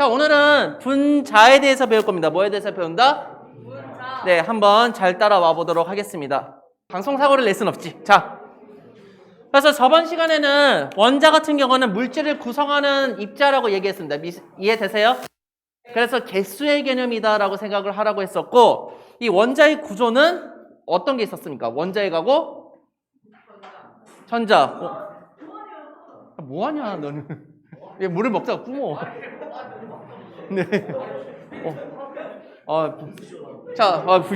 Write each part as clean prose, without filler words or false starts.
자, 오늘은 분자에 대해서 배울 겁니다. 뭐에 대해서 배운다? 분자. 네, 한번 잘 따라와 보도록 하겠습니다. 방송사고를 낼 순 없지. 자, 그래서 저번 시간에는 원자 같은 경우는 물질을 구성하는 입자라고 얘기했습니다. 이해되세요? 그래서 개수의 개념이다라고 생각을 하라고 했었고, 이 원자의 구조는 어떤 게 있었습니까? 원자핵하고 전자. 뭐하냐 너는? 왜 물을 먹다가 뿜어? 네.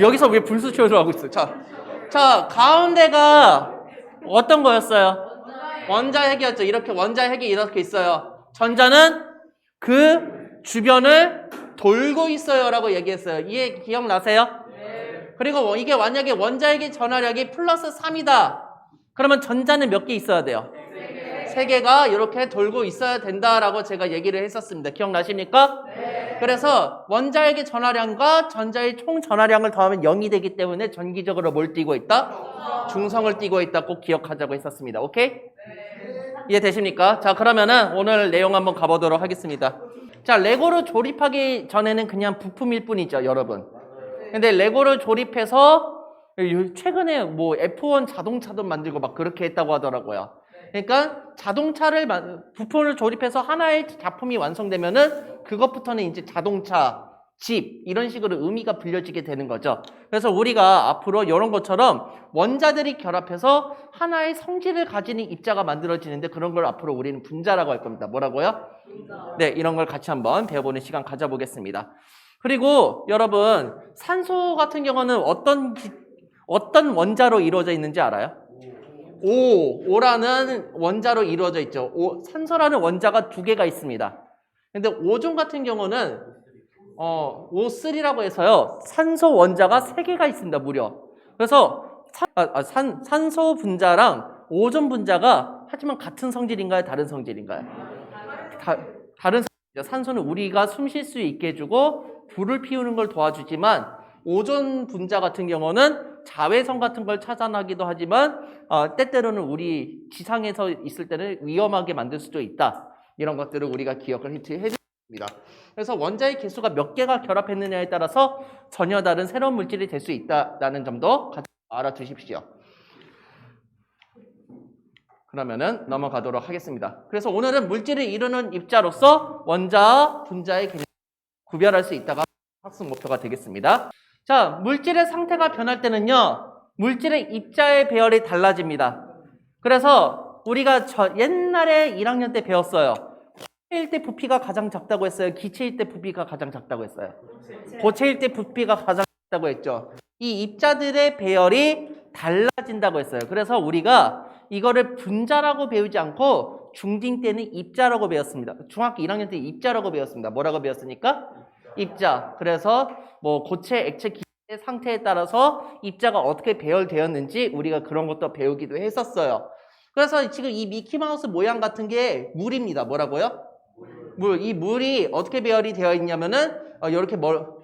여기서 왜 분수 치료를 하고 있어? 자, 가운데가 어떤 거였어요? 원자핵이었죠. 이렇게 원자핵이 이렇게 있어요. 전자는 그 주변을 돌고 있어요라고 얘기했어요. 이해 기억나세요? 네. 그리고 이게 만약에 원자핵의 전하력이 플러스 3이다. 그러면 전자는 몇 개 있어야 돼요? 3개가 이렇게 돌고 있어야 된다라고 제가 얘기를 했었습니다. 기억나십니까? 네. 그래서 원자핵의 전하량과 전자의 총 전하량을 더하면 0이 되기 때문에 전기적으로 뭘 띠고 있다? 중성을 띠고 있다. 꼭 기억하자고 했었습니다. 오케이? 이해되십니까? 자, 그러면은 오늘 내용 한번 가보도록 하겠습니다. 자, 레고를 조립하기 전에는 그냥 부품일 뿐이죠, 여러분. 근데 레고를 조립해서 최근에 뭐 F1 자동차도 만들고 막 그렇게 했다고 하더라고요. 그러니까 자동차를 부품을 조립해서 하나의 작품이 완성되면은 그것부터는 이제 자동차, 집 이런 식으로 의미가 불려지게 되는 거죠. 그래서 우리가 앞으로 이런 것처럼 원자들이 결합해서 하나의 성질을 가지는 입자가 만들어지는데 그런 걸 앞으로 우리는 분자라고 할 겁니다. 뭐라고요? 분자. 네, 이런 걸 같이 한번 배워보는 시간 가져보겠습니다. 그리고 여러분 산소 같은 경우는 어떤 원자로 이루어져 있는지 알아요? O라는 원자로 이루어져 있죠. 산소라는 원자가 2개가 있습니다. 근데 오존 같은 경우는 O3라고 해서요. 산소 원자가 3개가 있습니다. 무려. 그래서 산소 분자랑 오존 분자가 하지만 같은 성질인가요? 다른 성질인가요? 다른 성질이죠. 산소는 우리가 숨 쉴 수 있게 해주고 불을 피우는 걸 도와주지만 오존 분자 같은 경우는 자외선 같은 걸 차단하기도 하지만 때때로는 우리 지상에서 있을 때는 위험하게 만들 수도 있다. 이런 것들을 우리가 기억을 해줍니다. 그래서 원자의 개수가 몇 개가 결합했느냐에 따라서 전혀 다른 새로운 물질이 될 수 있다는 점도 같이 알아두십시오. 그러면은 넘어가도록 하겠습니다. 그래서 오늘은 물질을 이루는 입자로서 원자와 분자의 개념을 구별할 수 있다가 학습 목표가 되겠습니다. 자, 물질의 상태가 변할 때는요, 물질의 입자의 배열이 달라집니다. 그래서 우리가 옛날에 1학년 때 배웠어요. 고체일 때 부피가 가장 작다고 했어요? 기체일 때 부피가 가장 작다고 했어요? 고체일 때 부피가 가장 작다고 했죠. 이 입자들의 배열이 달라진다고 했어요. 그래서 우리가 이거를 분자라고 배우지 않고 중딩 때는 입자라고 배웠습니다. 중학교 1학년 때 입자라고 배웠습니다. 뭐라고 배웠습니까? 입자. 그래서 뭐 고체, 액체, 기체 상태에 따라서 입자가 어떻게 배열되었는지 우리가 그런 것도 배우기도 했었어요. 그래서 지금 이 미키마우스 모양 같은 게 물입니다. 뭐라고요? 물. 이 물이 어떻게 배열이 되어 있냐면은 이렇게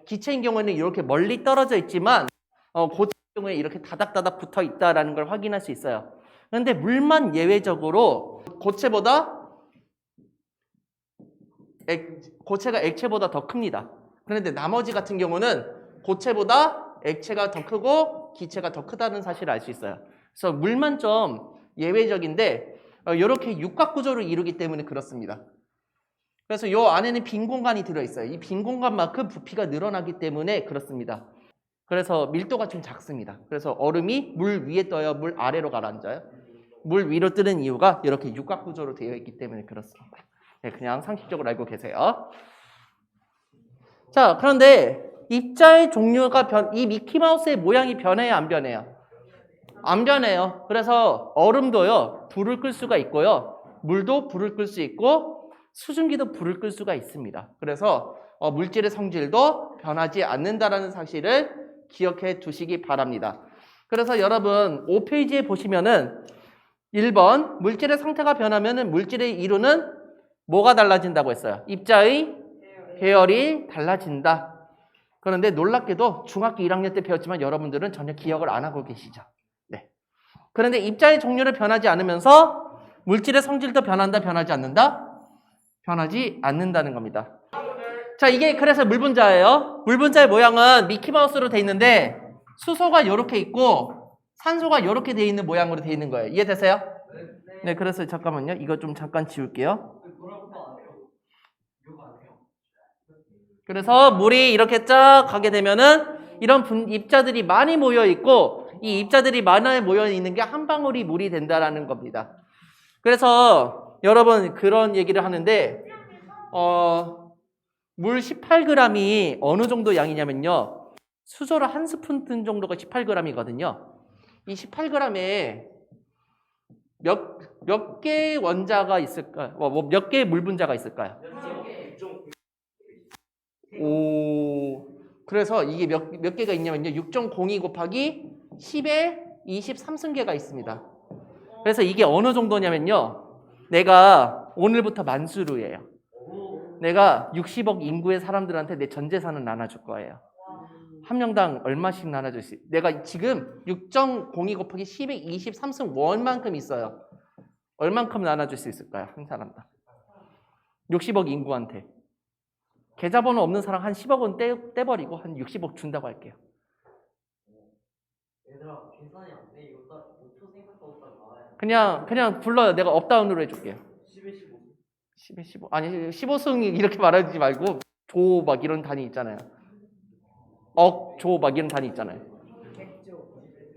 기체인 경우에는 이렇게 멀리 떨어져 있지만 고체인 경우에 이렇게 다닥다닥 붙어 있다라는 걸 확인할 수 있어요. 그런데 물만 예외적으로 고체가 액체보다 더 큽니다. 그런데 나머지 같은 경우는 고체보다 액체가 더 크고 기체가 더 크다는 사실을 알 수 있어요. 그래서 물만 좀 예외적인데 이렇게 육각 구조를 이루기 때문에 그렇습니다. 그래서 이 안에는 빈 공간이 들어있어요. 이 빈 공간만큼 부피가 늘어나기 때문에 그렇습니다. 그래서 밀도가 좀 작습니다. 그래서 얼음이 물 위에 떠요? 물 아래로 가라앉아요? 물 위로 뜨는 이유가 이렇게 육각 구조로 되어 있기 때문에 그렇습니다. 네, 그냥 상식적으로 알고 계세요. 자, 그런데 입자의 종류가 이 미키마우스의 모양이 변해요? 안 변해요? 안 변해요. 그래서 얼음도요, 불을 끌 수가 있고요. 물도 불을 끌 수 있고 수증기도 불을 끌 수가 있습니다. 그래서 물질의 성질도 변하지 않는다는 사실을 기억해 두시기 바랍니다. 그래서 여러분 5페이지에 보시면은 1번 물질의 상태가 변하면은 물질의 이루는 뭐가 달라진다고 했어요? 입자의 배열이 달라진다. 그런데 놀랍게도 중학교 1학년 때 배웠지만 여러분들은 전혀 기억을 안 하고 계시죠. 네. 그런데 입자의 종류를 변하지 않으면서 물질의 성질도 변한다, 변하지 않는다? 변하지 않는다는 겁니다. 자, 이게 그래서 물 분자예요. 물 분자의 모양은 미키마우스로 돼 있는데 수소가 이렇게 있고 산소가 이렇게 돼 있는 모양으로 돼 있는 거예요. 이해되세요? 네, 그래서 잠깐만요. 이거 좀 잠깐 지울게요. 그래서 물이 이렇게 쫙 가게 되면은 이런 입자들이 많이 모여 있고 이 입자들이 많이 모여 있는 게 한 방울이 물이 된다라는 겁니다. 그래서 여러분 그런 얘기를 하는데 물 18g이 어느 정도 양이냐면요. 수소를 한 스푼 뜬 정도가 18g이거든요. 이 18g에 몇 개의 원자가 있을까요? 몇 개의 물 분자가 있을까요? 오, 그래서 이게 몇 개가 있냐면요. 6.02 곱하기 10의 23승계가 있습니다. 그래서 이게 어느 정도냐면요. 내가 오늘부터 만수르예요. 내가 60억 인구의 사람들한테 내 전 재산을 나눠줄 거예요. 한 명당 얼마씩 나눠줄 수 있어요? 내가 지금 6.02 곱하기 10의 23승 원만큼 있어요. 얼만큼 나눠줄 수 있을까요? 한 사람당. 60억 인구한테. 계좌번호 없는 사람 한 10억 원 떼버리고 한 60억 준다고 할게요. 얘들아 계산이 안 돼. 이거 딱 5초 생각하고 딱 나와요. 그냥 불러요. 내가 업다운으로 해줄게요. 10에 15. 10에 15. 아니 15승 이렇게 말하지 말고 조 막 이런 단위 있잖아요. 억, 조 막 이런 단위 있잖아요.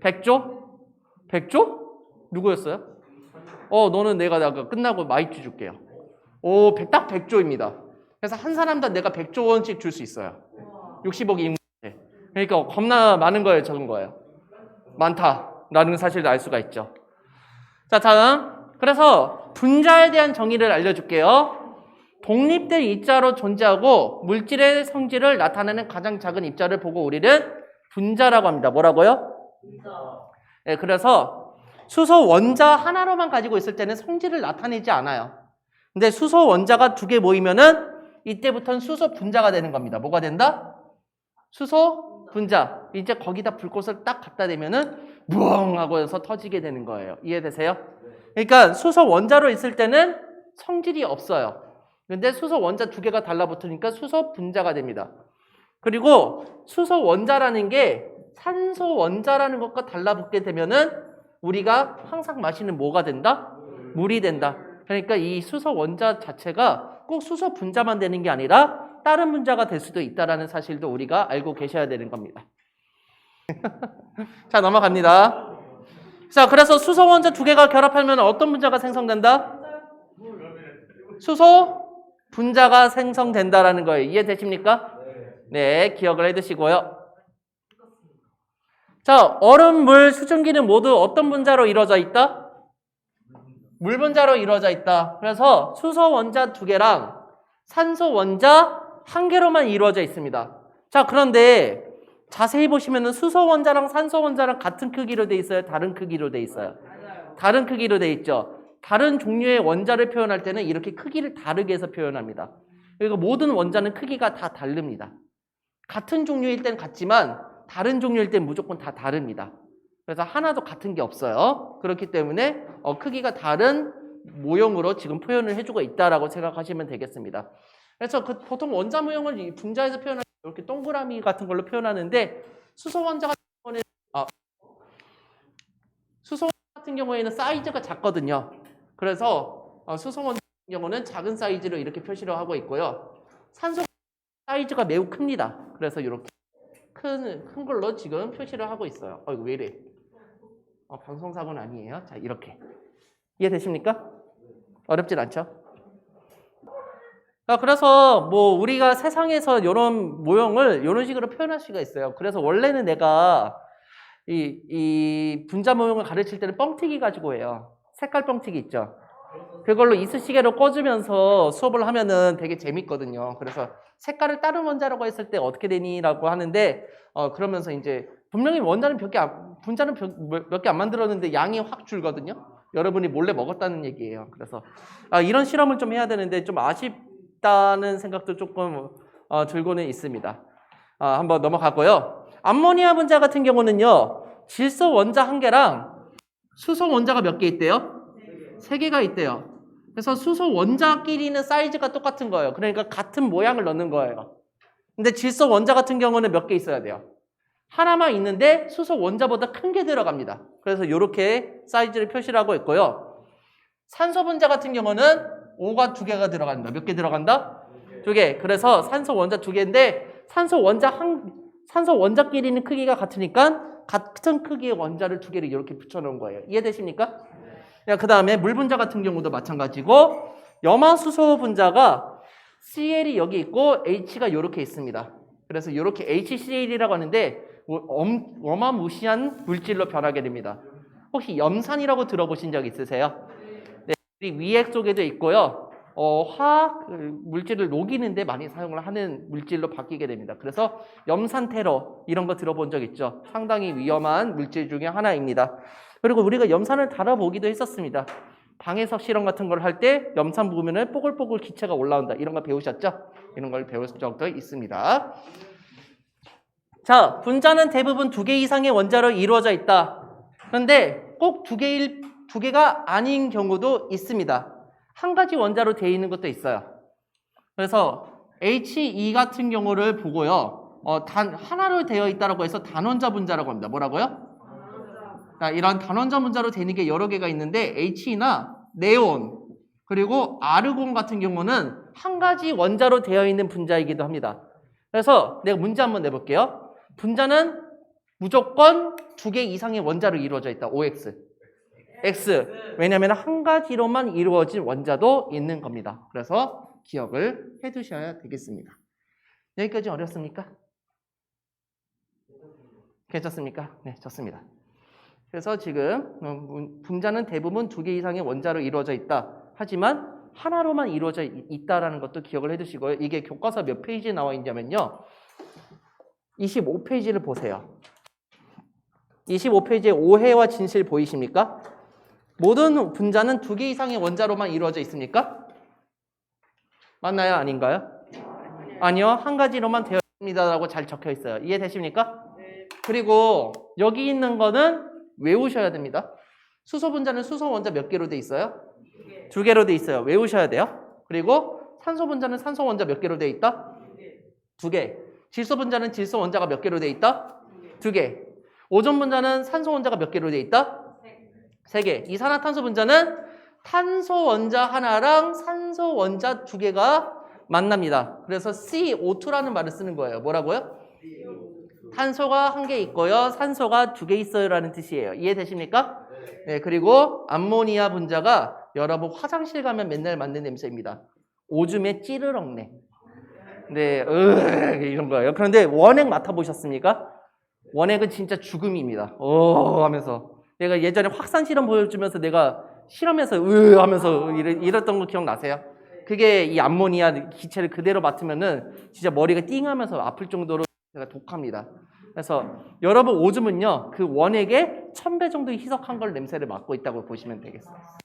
100조. 100조? 100조? 누구였어요? 너는 내가 끝나고 마이쮸 줄게요. 딱 100조입니다. 그래서 한 사람당 내가 100조 원씩 줄 수 있어요. 60억 인구한테. 그러니까 겁나 많은 거예요, 적은 거예요. 많다라는 사실을 알 수가 있죠. 자, 다음. 그래서 분자에 대한 정의를 알려줄게요. 독립된 입자로 존재하고 물질의 성질을 나타내는 가장 작은 입자를 보고 우리는 분자라고 합니다. 뭐라고요? 분자. 네, 그래서 수소 원자 하나로만 가지고 있을 때는 성질을 나타내지 않아요. 근데 수소 원자가 두 개 모이면은 이때부터는 수소 분자가 되는 겁니다. 뭐가 된다? 수소 분자. 이제 거기다 불꽃을 딱 갖다 대면은 무엉 하고 해서 터지게 되는 거예요. 이해되세요? 그러니까 수소 원자로 있을 때는 성질이 없어요. 근데 수소 원자 두 개가 달라붙으니까 수소 분자가 됩니다. 그리고 수소 원자라는 게 산소 원자라는 것과 달라붙게 되면은 우리가 항상 마시는 뭐가 된다? 물이 된다. 그러니까 이 수소 원자 자체가 꼭 수소 분자만 되는 게 아니라 다른 분자가 될 수도 있다는 사실도 우리가 알고 계셔야 되는 겁니다. 자, 넘어갑니다. 자, 그래서 수소 원자 두 개가 결합하면 어떤 분자가 생성된다? 수소 분자가 생성된다라는 거예요. 이해되십니까? 네, 기억을 해두시고요. 자, 얼음, 물, 수증기는 모두 어떤 분자로 이루어져 있다? 물 분자로 이루어져 있다. 그래서 수소 원자 두 개랑 산소 원자 한 개로만 이루어져 있습니다. 자, 그런데 자세히 보시면은 수소 원자랑 산소 원자랑 같은 크기로 돼 있어요? 다른 크기로 돼 있어요? 다른 크기로 돼 있죠. 다른 종류의 원자를 표현할 때는 이렇게 크기를 다르게 해서 표현합니다. 그리고 모든 원자는 크기가 다 다릅니다. 같은 종류일 땐 같지만 다른 종류일 땐 무조건 다 다릅니다. 그래서 하나도 같은 게 없어요. 그렇기 때문에 크기가 다른 모형으로 지금 표현을 해주고 있다라고 생각하시면 되겠습니다. 그래서 보통 원자 모형을 분자에서 표현할 때 이렇게 동그라미 같은 걸로 표현하는데 수소 원자 같은 경우에는 사이즈가 작거든요. 그래서 수소 원자 같은 경우는 작은 사이즈로 이렇게 표시를 하고 있고요. 산소 사이즈가 매우 큽니다. 그래서 이렇게 큰 걸로 지금 표시를 하고 있어요. 이거 왜 이래? 방송사고는 아니에요. 자, 이렇게. 이해되십니까? 어렵진 않죠? 자, 그래서 뭐 우리가 세상에서 이런 모형을 이런 식으로 표현할 수가 있어요. 그래서 원래는 내가 이 분자 모형을 가르칠 때는 뻥튀기 가지고 해요. 색깔 뻥튀기 있죠? 그걸로 이쑤시개로 꽂으면서 수업을 하면은 되게 재밌거든요. 그래서 색깔을 다른 원자라고 했을 때 어떻게 되니? 라고 하는데 그러면서 이제 분명히 원자는 분자는 몇 개 안 만들었는데 양이 확 줄거든요. 여러분이 몰래 먹었다는 얘기예요. 그래서 이런 실험을 좀 해야 되는데 좀 아쉽다는 생각도 조금 들고는 있습니다. 한번 넘어가고요. 암모니아 분자 같은 경우는요. 질소 원자 한 개랑 수소 원자가 몇 개 있대요? 3개가 있대요. 그래서 수소 원자끼리는 사이즈가 똑같은 거예요. 그러니까 같은 모양을 넣는 거예요. 근데 질소 원자 같은 경우는 몇 개 있어야 돼요? 하나만 있는데 수소 원자보다 큰 게 들어갑니다. 그래서 이렇게 사이즈를 표시를 하고 있고요. 산소 분자 같은 경우는 O가 2개가 들어간다. 몇 개 들어간다? 2개. 그래서 산소 원자 2개인데 산소 원자끼리는 크기가 같으니까 같은 크기의 원자를 2개를 이렇게 붙여놓은 거예요. 이해되십니까? 그 다음에 물 분자 같은 경우도 마찬가지고 염화수소 분자가 Cl이 여기 있고 H가 이렇게 있습니다. 그래서 이렇게 HCl이라고 하는데 어마무시한 물질로 변하게 됩니다. 혹시 염산이라고 들어보신 적 있으세요? 네, 위액 속에도 있고요. 화학 물질을 녹이는데 많이 사용을 하는 물질로 바뀌게 됩니다. 그래서 염산 테러 이런 거 들어본 적 있죠? 상당히 위험한 물질 중에 하나입니다. 그리고 우리가 염산을 달아보기도 했었습니다. 방해석 실험 같은 걸 할 때 염산 부으면 뽀글뽀글 기체가 올라온다. 이런 거 배우셨죠? 이런 걸 배울 적도 있습니다. 자, 분자는 대부분 2개 이상의 원자로 이루어져 있다. 그런데 꼭 2개가 아닌 경우도 있습니다. 한 가지 원자로 되어 있는 것도 있어요. 그래서 HE 같은 경우를 보고요. 단 하나로 되어 있다고 해서 단원자 분자라고 합니다. 뭐라고요? 이런 단원자 분자로 되는 게 여러 개가 있는데 HE나 네온 그리고 아르곤 같은 경우는 한 가지 원자로 되어 있는 분자이기도 합니다. 그래서 내가 문제 한번 내볼게요. 분자는 무조건 2개 이상의 원자로 이루어져 있다. OX. X. 왜냐하면 한 가지로만 이루어진 원자도 있는 겁니다. 그래서 기억을 해두셔야 되겠습니다. 여기까지 어렵습니까? 괜찮습니까? 네, 좋습니다. 그래서 지금 분자는 대부분 2개 이상의 원자로 이루어져 있다. 하지만 하나로만 이루어져 있다라는 것도 기억을 해두시고요. 이게 교과서 몇 페이지에 나와 있냐면요. 25페이지를 보세요. 25페이지에 오해와 진실 보이십니까? 모든 분자는 2개 이상의 원자로만 이루어져 있습니까? 맞나요? 아닌가요? 아니요. 한 가지로만 되어 있습니다라고 잘 적혀 있어요. 이해되십니까? 그리고 여기 있는 거는 외우셔야 됩니다. 수소 분자는 수소 원자 몇 개로 돼 있어요? 2개로 돼 있어요. 외우셔야 돼요. 그리고 산소 분자는 산소 원자 몇 개로 돼 있다? 2개. 질소 분자는 질소 원자가 몇 개로 돼 있다? 2개. 오존 분자는 산소 원자가 몇 개로 돼 있다? 3개. 이산화탄소 분자는 탄소 원자 하나랑 산소 원자 2개가 만납니다. 그래서 CO2라는 말을 쓰는 거예요. 뭐라고요? 탄소가 1개 있고요. 산소가 2개 있어요라는 뜻이에요. 이해되십니까? 네. 그리고 암모니아 분자가 여러분 화장실 가면 맨날 맡는 냄새입니다. 오줌에 찌르렁내. 네, 이런 거예요. 그런데 원액 맡아보셨습니까? 원액은 진짜 죽음입니다. 하면서 내가 예전에 확산 실험 보여주면서 내가 실험에서 하면서 이랬던 거 기억나세요? 그게 이 암모니아 기체를 그대로 맡으면은 진짜 머리가 띵하면서 아플 정도로 독합니다. 그래서 여러분 오줌은요 그 원액의 1000배 정도 희석한 걸 냄새를 맡고 있다고 보시면 되겠습니다.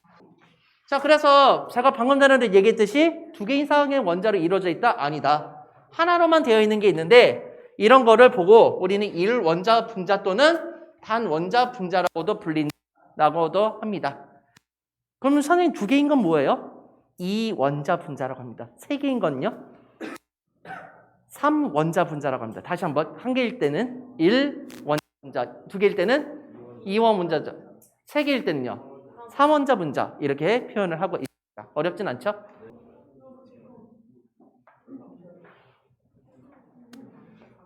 자, 그래서 제가 방금 전에 얘기했듯이 2개 이상의 원자로 이루어져 있다? 아니다. 하나로만 되어 있는 게 있는데 이런 거를 보고 우리는 1원자 분자 또는 단원자 분자라고도 불린다고도 합니다. 그럼 선생님 2개인 건 뭐예요? 2원자 분자라고 합니다. 3개인 건요? 3원자 분자라고 합니다. 다시 한번 1개일 때는 1원자 분자, 2개일 때는 2원 분자죠. 3개일 때는요? 3원자 분자 이렇게 표현을 하고 있습니다. 어렵진 않죠?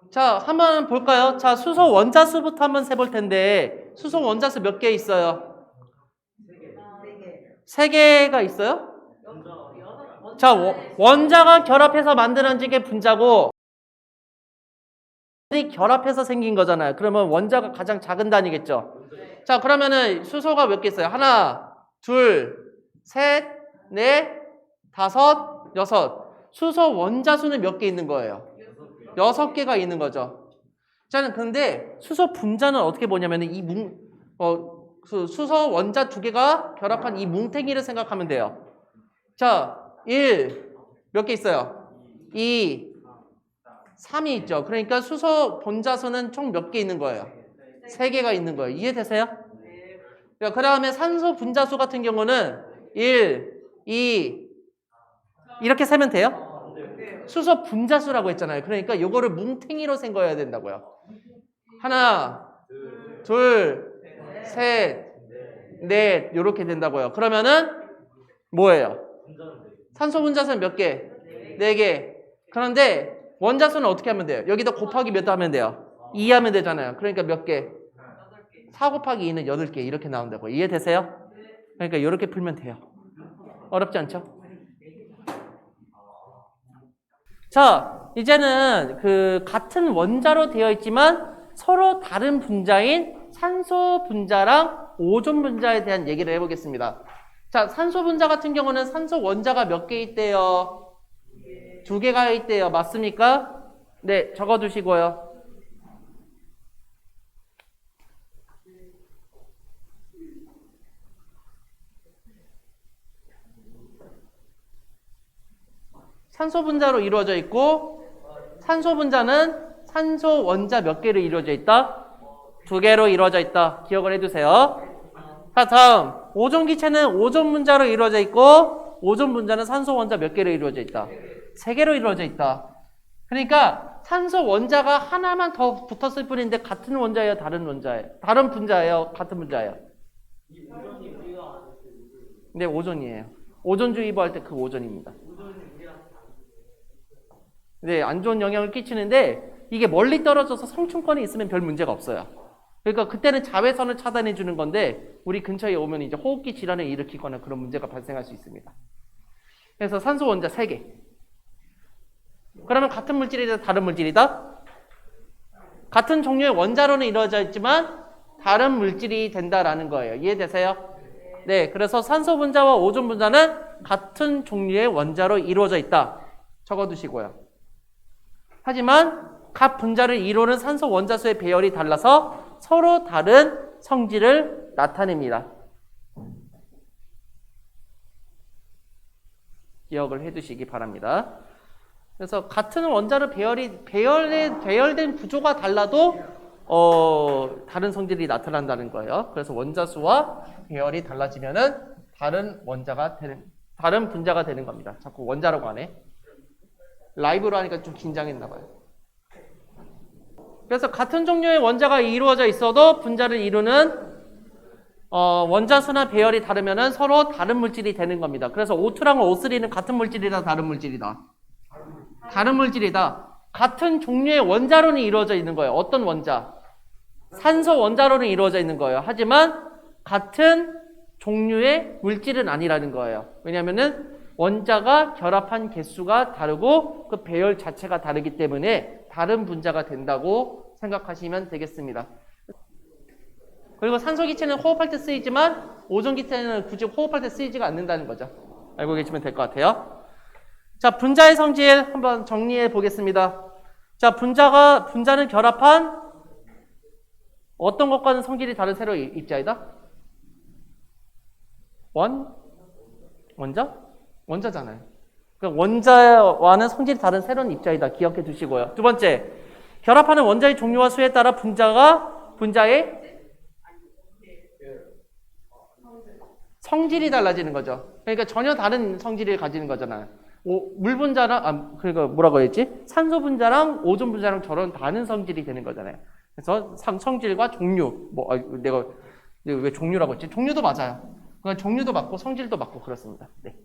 자, 한번 볼까요? 자, 수소 원자수부터 한번 세볼 텐데 수소 원자수 몇 개 있어요? 3개가 있어요? 자, 원자가 결합해서 만들어진 게 분자고 결합해서 생긴 거잖아요. 그러면 원자가 가장 작은 단위겠죠? 자, 그러면은 수소가 몇 개 있어요? 하나, 둘, 셋, 넷, 다섯, 여섯. 수소 원자수는 몇 개 있는 거예요? 6개가 있는 거죠. 자, 근데 수소 분자는 어떻게 보냐면 수소 원자 2개가 결합한 이 뭉탱이를 생각하면 돼요. 자, 1 몇 개 있어요? 2, 3이 있죠. 그러니까 수소 분자수는 총 몇 개 있는 거예요? 3개가 있는 거예요. 이해되세요? 그 다음에 산소 분자수 같은 경우는 1, 2 이렇게 세면 돼요? 수소 분자수라고 했잖아요. 그러니까 이거를 뭉탱이로 생각해야 된다고요. 하나, 둘, 셋, 넷 이렇게 된다고요. 그러면은 뭐예요? 산소 분자수는 몇 개? 4개. 그런데 원자수는 어떻게 하면 돼요? 여기다 곱하기 몇 하면 돼요? 2 하면 되잖아요. 그러니까 몇 개? 4 곱하기 2는 8개 이렇게 나온다고. 이해되세요? 그러니까 이렇게 풀면 돼요. 어렵지 않죠? 자, 이제는 그 같은 원자로 되어 있지만 서로 다른 분자인 산소 분자랑 오존 분자에 대한 얘기를 해보겠습니다. 자, 산소 분자 같은 경우는 산소 원자가 몇 개 있대요? 2개가 있대요. 맞습니까? 네, 적어두시고요. 산소 분자로 이루어져 있고 산소 분자는 산소 원자 몇 개로 이루어져 있다? 2개로 이루어져 있다. 기억을 해두세요. 자, 다음 오존 기체는 오존 분자로 이루어져 있고 오존 분자는 산소 원자 몇 개로 이루어져 있다? 3개로 이루어져 있다. 그러니까 산소 원자가 하나만 더 붙었을 뿐인데 같은 원자예요? 다른 원자예요? 다른 분자예요? 같은 분자예요? 네, 오존이에요. 오존주의보 할 때 그 오존입니다. 네, 안 좋은 영향을 끼치는데 이게 멀리 떨어져서 성층권에 있으면 별 문제가 없어요. 그러니까 그때는 자외선을 차단해 주는 건데 우리 근처에 오면 이제 호흡기 질환을 일으키거나 그런 문제가 발생할 수 있습니다. 그래서 산소 원자 3개. 그러면 같은 물질이다, 다른 물질이다? 같은 종류의 원자로는 이루어져 있지만 다른 물질이 된다라는 거예요. 이해되세요? 네, 그래서 산소 분자와 오존 분자는 같은 종류의 원자로 이루어져 있다. 적어두시고요. 하지만 각 분자를 이루는 산소 원자수의 배열이 달라서 서로 다른 성질을 나타냅니다. 기억을 해두시기 바랍니다. 그래서 같은 원자로 배열된 구조가 달라도 다른 성질이 나타난다는 거예요. 그래서 원자수와 배열이 달라지면은 다른 분자가 되는 겁니다. 자꾸 원자라고 하네. 라이브로 하니까 좀 긴장했나 봐요. 그래서 같은 종류의 원자가 이루어져 있어도 분자를 이루는 원자수나 배열이 다르면은 서로 다른 물질이 되는 겁니다. 그래서 O2랑 O3는 같은 물질이다, 다른 물질이다. 다른 물질이다. 같은 종류의 원자로는 이루어져 있는 거예요. 어떤 원자? 산소 원자로는 이루어져 있는 거예요. 하지만 같은 종류의 물질은 아니라는 거예요. 왜냐하면은 원자가 결합한 개수가 다르고 그 배열 자체가 다르기 때문에 다른 분자가 된다고 생각하시면 되겠습니다. 그리고 산소 기체는 호흡할 때 쓰이지만 오존 기체는 굳이 호흡할 때 쓰이지가 않는다는 거죠. 알고 계시면 될 것 같아요. 자, 분자의 성질 한번 정리해 보겠습니다. 자, 분자는 결합한 어떤 것과는 성질이 다른 새로운 입자이다? 원자? 원자잖아요. 그러니까 원자와는 성질이 다른 새로운 입자이다. 기억해 두시고요. 두 번째, 결합하는 원자의 종류와 수에 따라 분자의 성질이 달라지는 거죠. 그러니까 전혀 다른 성질을 가지는 거잖아요. 물 분자랑 그러니까 뭐라고 했지? 산소 분자랑 오존 분자랑 저런 다른 성질이 되는 거잖아요. 그래서 성질과 종류, 내가 왜 종류라고 했지? 종류도 맞아요. 그러니까 종류도 맞고 성질도 맞고 그렇습니다. 네.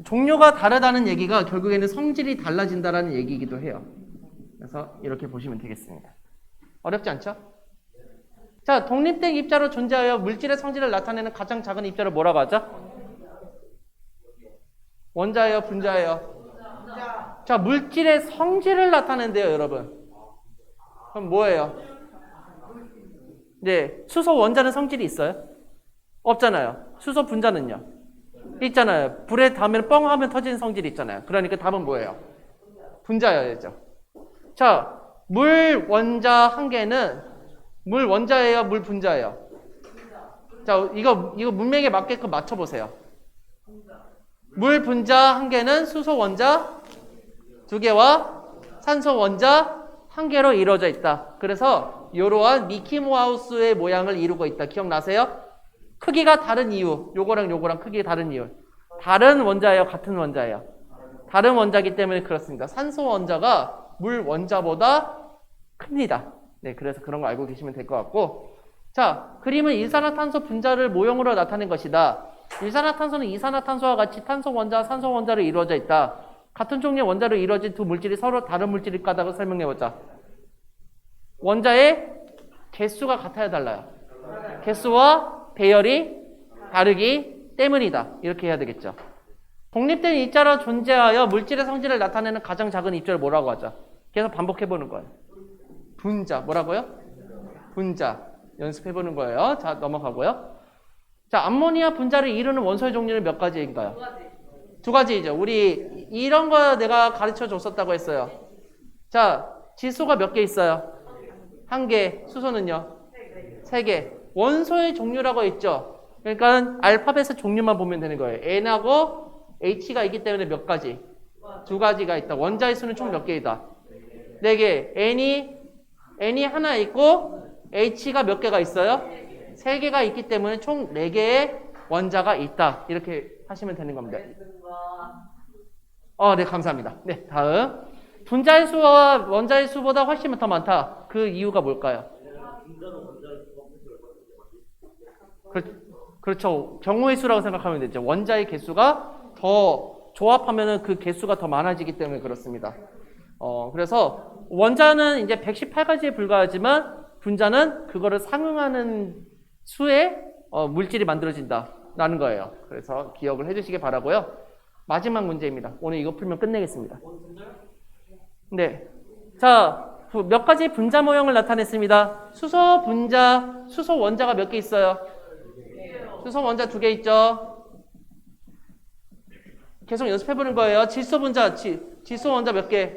종류가 다르다는 얘기가 결국에는 성질이 달라진다는 얘기이기도 해요. 그래서 이렇게 보시면 되겠습니다. 어렵지 않죠? 자, 독립된 입자로 존재하여 물질의 성질을 나타내는 가장 작은 입자를 뭐라고 하죠? 원자예요, 분자예요? 자, 물질의 성질을 나타낸대요, 여러분. 그럼 뭐예요? 네, 수소 원자는 성질이 있어요? 없잖아요. 수소 분자는요? 있잖아요. 불에 닿으면 뻥 하면 터지는 성질이 있잖아요. 그러니까 답은 뭐예요? 분자여야죠. 자, 물 원자 한 개는 물 원자예요? 물 분자예요? 자, 이거 문맥에 맞게끔 맞춰보세요. 물 분자 한 개는 수소 원자 2개와 산소 원자 1개로 이루어져 있다. 그래서 이러한 미키 마우스의 모양을 이루고 있다. 기억나세요? 크기가 다른 이유. 요거랑 요거랑 크기가 다른 이유. 다른 원자예요? 같은 원자예요? 다른 원자이기 때문에 그렇습니다. 산소 원자가 물 원자보다 큽니다. 네, 그래서 그런 거 알고 계시면 될 것 같고. 자, 그림은 일산화탄소 분자를 모형으로 나타낸 것이다. 일산화탄소는 이산화탄소와 같이 탄소 원자와 산소 원자로 이루어져 있다. 같은 종류의 원자로 이루어진 두 물질이 서로 다른 물질일 거다고 설명해보자. 원자의 개수가 같아야 달라요. 개수와 배열이 다르기 때문이다. 이렇게 해야 되겠죠. 독립된 입자로 존재하여 물질의 성질을 나타내는 가장 작은 입자를 뭐라고 하죠? 계속 반복해보는 거예요. 분자. 뭐라고요? 분자. 연습해보는 거예요. 자, 넘어가고요. 자, 암모니아 분자를 이루는 원소의 종류는 몇 가지인가요? 두 가지이죠. 우리 이런 거 내가 가르쳐 줬었다고 했어요. 자, 질소가 몇 개 있어요? 한 개. 수소는요? 세 개. 원소의 종류라고 했죠. 그러니까 알파벳의 종류만 보면 되는 거예요. N하고 H가 있기 때문에 몇 가지? 두 가지가 있다. 원자의 수는 총 몇 개이다? 네 개. N이 하나 있고 H가 몇 개가 있어요? 세 개가 있기 때문에 총 네 개의 원자가 있다. 이렇게 하시면 되는 겁니다. 네, 감사합니다. 네, 다음. 분자의 수와 원자의 수보다 훨씬 더 많다. 그 이유가 뭘까요? 그렇죠. 경우의 수라고 생각하면 되죠. 원자의 개수가 더 조합하면은 그 개수가 더 많아지기 때문에 그렇습니다. 그래서 원자는 이제 118가지에 불과하지만 분자는 그거를 상응하는 수의 물질이 만들어진다라는 거예요. 그래서 기억을 해주시기 바라고요. 마지막 문제입니다. 오늘 이거 풀면 끝내겠습니다. 네. 자, 몇 가지 분자 모형을 나타냈습니다. 수소 분자, 수소 원자가 몇 개 있어요? 수소 원자 2개 있죠? 계속 연습해보는 거예요. 질소 분자, 질소 원자 몇 개?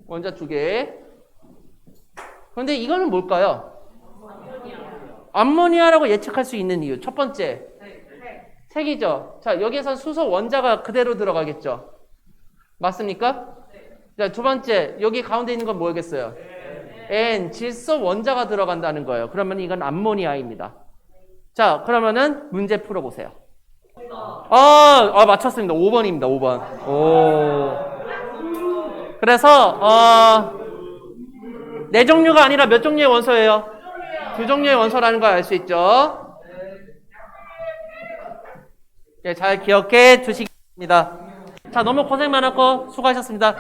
원자 2개. 그런데 이거는 뭘까요? 암모니아라고 예측할 수 있는 이유. 첫 번째. 색이죠. 자, 여기에서 수소 원자가 그대로 들어가겠죠. 맞습니까? 자, 두 번째. 여기 가운데 있는 건 뭐겠어요? N, 질소 원자가 들어간다는 거예요. 그러면 이건 암모니아입니다. 자, 그러면은 문제 풀어보세요. 맞췄습니다. 5번입니다. 5번. 오. 그래서, 네 종류가 아니라 몇 종류의 원소예요? 두 종류의 원소라는 걸 알 수 있죠. 네, 잘 기억해 두시기 바랍니다. 자, 너무 고생 많았고 수고하셨습니다.